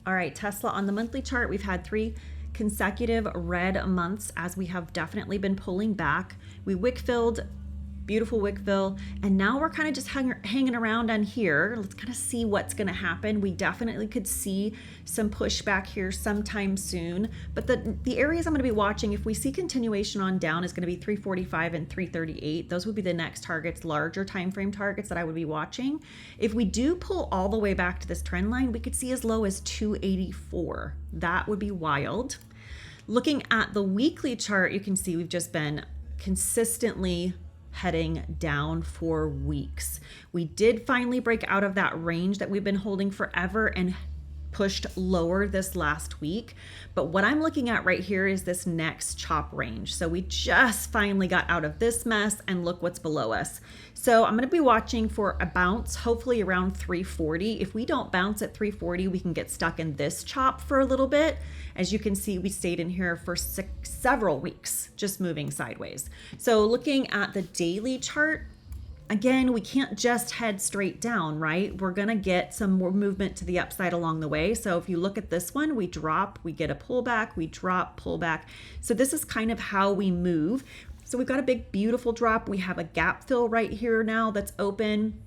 All right, Tesla on the monthly chart, we've had 3 consecutive red months as we have definitely been pulling back. We wick filled, beautiful wick fill, and now we're kind of just hanging around on here. Let's kind of see what's going to happen. We definitely could see some pushback here sometime soon, but the areas I'm going to be watching, if we see continuation on down, is going to be 345 and 338. Those would be the next targets, larger time frame targets that I would be watching. If we do pull all the way back to this trend line, we could see as low as 284. That would be wild. Looking at the weekly chart, you can see we've just been consistently heading down for weeks. We did finally break out of that range that we've been holding forever and pushed lower this last week. But what I'm looking at right here is this next chop range. So we just finally got out of this mess, and look what's below us. So I'm going to be watching for a bounce, hopefully around 340. If we don't bounce at 340, we can get stuck in this chop for a little bit. As you can see, we stayed in here for several weeks, just moving sideways. So looking at the daily chart, again, we can't just head straight down, right? We're going to get some more movement to the upside along the way. So if you look at this one, we drop, we get a pullback, we drop, pullback. So this is kind of how we move. So we've got a big, beautiful drop. We have a gap fill right here now that's open.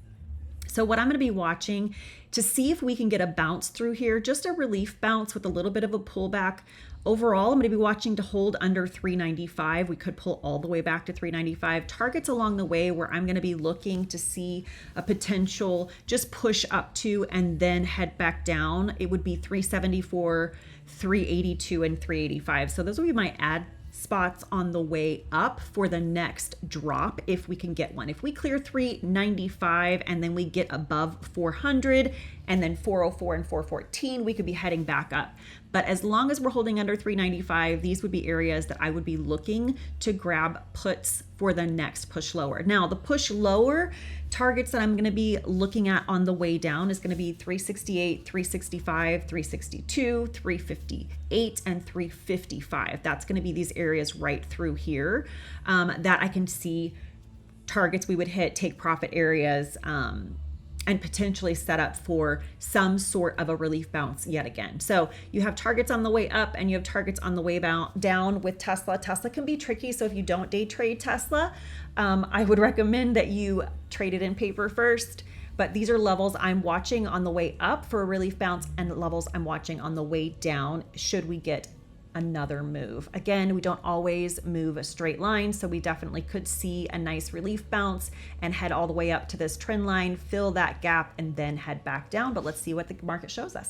So what I'm going to be watching to see if we can get a bounce through here, just a relief bounce with a little bit of a pullback. Overall, I'm going to be watching to hold under 395. We could pull all the way back to 395. Targets along the way where I'm going to be looking to see a potential just push up to and then head back down. It would be 374, 382, and 385. So those will be my add spots on the way up for the next drop if we can get one. If we clear 395 and then we get above 400 and then 404 and 414, we could be heading back up. But as long as we're holding under 395, these would be areas that I would be looking to grab puts for the next push lower. Now, the push lower targets that I'm going to be looking at on the way down is going to be 368, 365, 362, 358, and 355. That's going to be these areas right through here that I can see targets we would hit, take profit areas, and potentially set up for some sort of a relief bounce yet again. So you have targets on the way up and you have targets on the way down with Tesla. Tesla can be tricky, so if you don't day trade Tesla, I would recommend that you trade it in paper first. But these are levels I'm watching on the way up for a relief bounce and levels I'm watching on the way down should we get another move. Again, we don't always move a straight line, so we definitely could see a nice relief bounce and head all the way up to this trend line, fill that gap, and then head back down. But let's see what the market shows us.